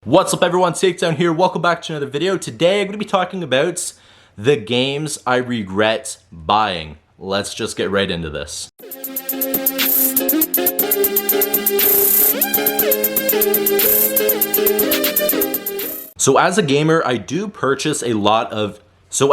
What's up everyone, Takedown here. Welcome back to another video. Today I'm going to be talking about the games I regret buying. Let's just get right into this. So as a gamer, I do purchase a lot of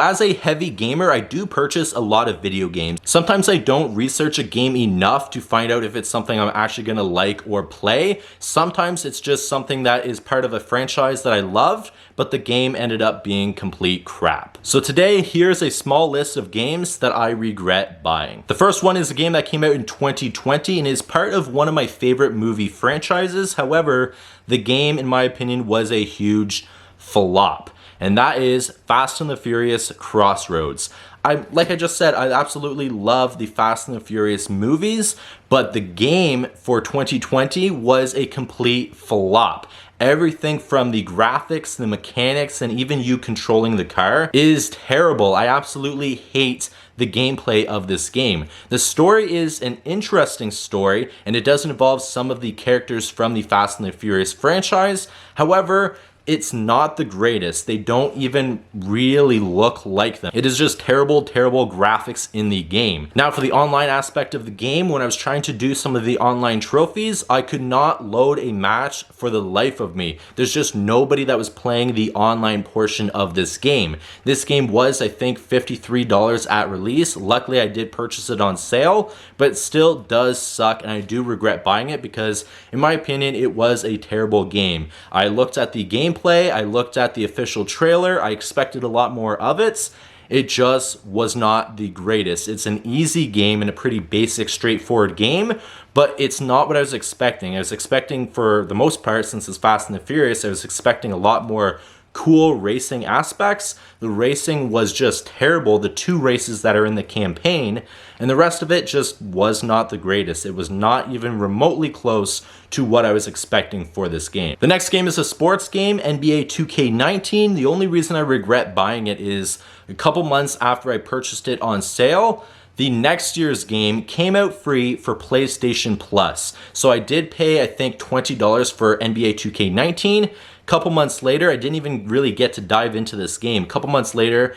as a heavy gamer, I do purchase a lot of video games. Sometimes I don't research a game enough to find out if it's something I'm actually gonna like or play. Sometimes it's just something that is part of a franchise that I loved, but the game ended up being complete crap. So today, here's a small list of games that I regret buying. The first one is a game that came out in 2020 and is part of one of my favorite movie franchises. However, the game, in my opinion, was a huge flop. And that is Fast and the Furious Crossroads. Like I just said, I absolutely love the Fast and the Furious movies, but the game for 2020 was a complete flop. Everything from the graphics, the mechanics, and even you controlling the car is terrible. I absolutely hate the gameplay of this game. The story is an interesting story, and it does involve some of the characters from the Fast and the Furious franchise. However, it's not the greatest. They don't even really look like them. It is just terrible graphics in the game. Now for the online aspect of the game, when I was trying to do some of the online trophies, I could not load a match for the life of me. There's just nobody that was playing the online portion of this game. This game was, I think, $53 at release. Luckily, I did purchase it on sale, but it still does suck, and I do regret buying it because, in my opinion, it was a terrible game. I looked at the gameplay, I looked at the official trailer, I expected a lot more of it. It just was not the greatest. It's an easy game and a pretty basic, straightforward game, but it's not what I was expecting. I was expecting, for the most part, since it's Fast and the Furious, I was expecting a lot more cool racing aspects. The racing was just terrible, the two races that are in the campaign, and the rest of it just was not the greatest. It was not even remotely close to what I was expecting for this game. The next game is a sports game, NBA 2K19. The only reason I regret buying it is a couple months after I purchased it on sale, the next year's game came out free for PlayStation Plus. So I did pay, I think, $20 for NBA 2K19. Couple months later, I didn't even really get to dive into this game. A couple months later,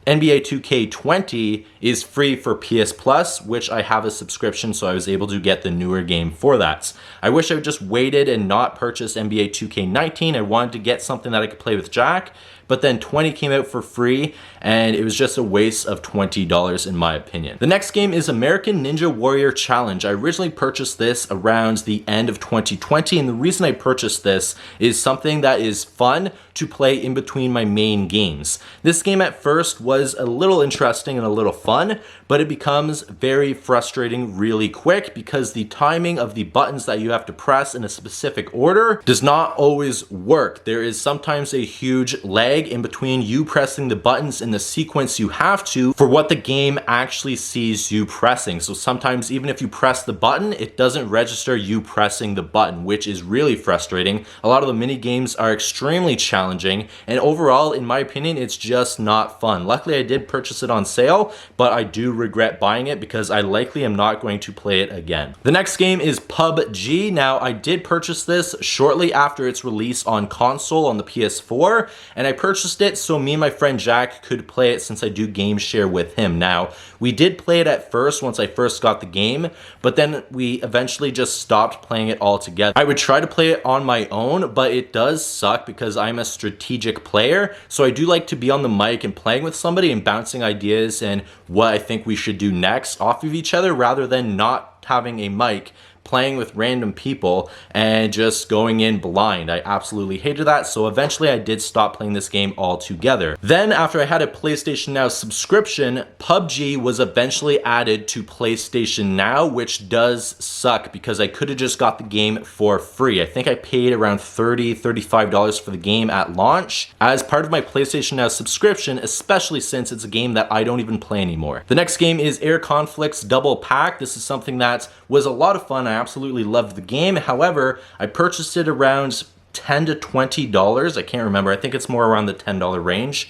NBA 2K20 is free for PS Plus, which I have a subscription, so I was able to get the newer game for that. I wish I would just waited and not purchased NBA 2K19. I wanted to get something that I could play with Jack, but then 20 came out for free, and it was just a waste of $20 in my opinion. The next game is American Ninja Warrior Challenge. I originally purchased this around the end of 2020, and the reason I purchased this is something that is fun to play in between my main games. This game at first was a little interesting and a little fun, but it becomes very frustrating really quick because the timing of the buttons that you have to press in a specific order does not always work. There is sometimes a huge lag in between you pressing the buttons in the sequence you have to for what the game actually sees you pressing. So sometimes even if you press the button, it doesn't register you pressing the button, which is really frustrating. A lot of the mini games are extremely challenging, and overall, in my opinion, it's just not fun. Luckily, I did purchase it on sale, but I do regret buying it because I likely am not going to play it again. The next game is PUBG. Now, I did purchase this shortly after its release on console on the PS4, and I purchased it so me and my friend Jack could play it since I do game share with him. Now, we did play it at first once I first got the game, but then we eventually just stopped playing it altogether. I would try to play it on my own, but it does suck because I'm a strategic player, so I do like to be on the mic and playing with somebody and bouncing ideas and what I think we should do next off of each other rather than not having a mic, playing with random people and just going in blind. I absolutely hated that, so eventually I did stop playing this game altogether. Then after I had a PlayStation Now subscription, PUBG was eventually added to PlayStation Now, which does suck because I could have just got the game for free. I think I paid around $30, $35 for the game at launch as part of my PlayStation Now subscription, especially since it's a game that I don't even play anymore. The next game is Air Conflicts Double Pack. This is something that was a lot of fun. I absolutely loved the game. However, I purchased it around $10 to $20. I can't remember. I think it's more around the $10 range.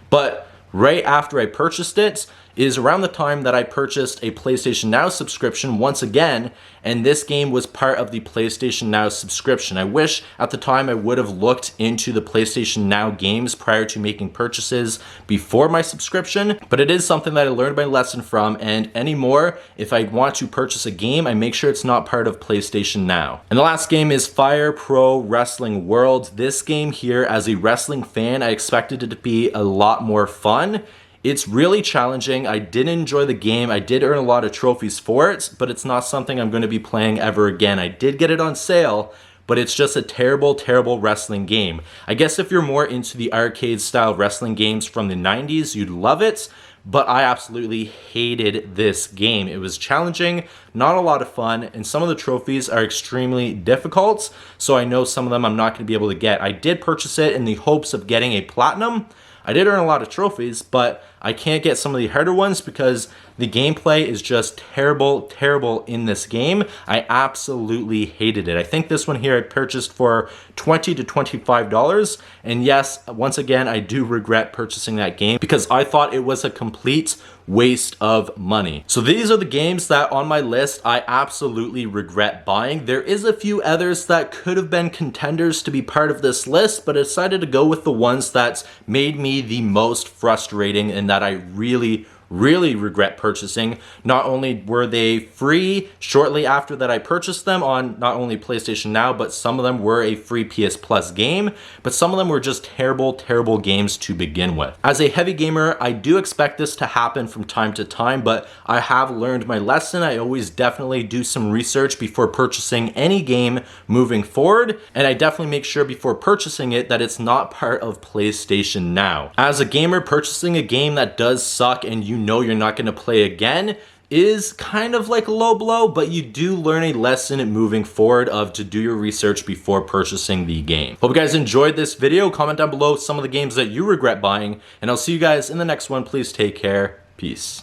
But right after I purchased it, is around the time that I purchased a PlayStation Now subscription once again, and this game was part of the PlayStation Now subscription. I wish at the time I would have looked into the PlayStation Now games prior to making purchases before my subscription, but it is something that I learned my lesson from, and anymore, if I want to purchase a game, I make sure it's not part of PlayStation Now. And the last game is Fire Pro Wrestling World. This game here, as a wrestling fan, I expected it to be a lot more fun. It's really challenging. I did enjoy the game. I did earn a lot of trophies for it, but it's not something I'm going to be playing ever again. I did get it on sale, but it's just a terrible, terrible wrestling game. I guess if you're more into the arcade style wrestling games from the 90s, you'd love it, but I absolutely hated this game. It was challenging, not a lot of fun, and some of the trophies are extremely difficult, so I know some of them I'm not going to be able to get. I did purchase it in the hopes of getting a platinum. I did earn a lot of trophies, but I can't get some of the harder ones because the gameplay is just terrible, terrible in this game. I absolutely hated it. I think this one here I purchased for $20 to $25. And yes, once again, I do regret purchasing that game because I thought it was a complete waste of money. So these are the games that on my list I absolutely regret buying. There is a few others that could have been contenders to be part of this list, but I decided to go with the ones that made me the most frustrating and that I really regret purchasing. Not only were they free shortly after that I purchased them on not only PlayStation Now, but some of them were a free PS Plus game, but some of them were just terrible, terrible games to begin with. As a heavy gamer, I do expect this to happen from time to time, but I have learned my lesson. I always definitely do some research before purchasing any game moving forward, and I definitely make sure before purchasing it that it's not part of PlayStation Now. As a gamer, purchasing a game that does suck and you know you're not going to play again is kind of like a low blow, but you do learn a lesson moving forward of to do your research before purchasing the game. Hope you guys enjoyed this video. Comment down below some of the games that you regret buying, and I'll see you guys in the next one. Please take care. Peace.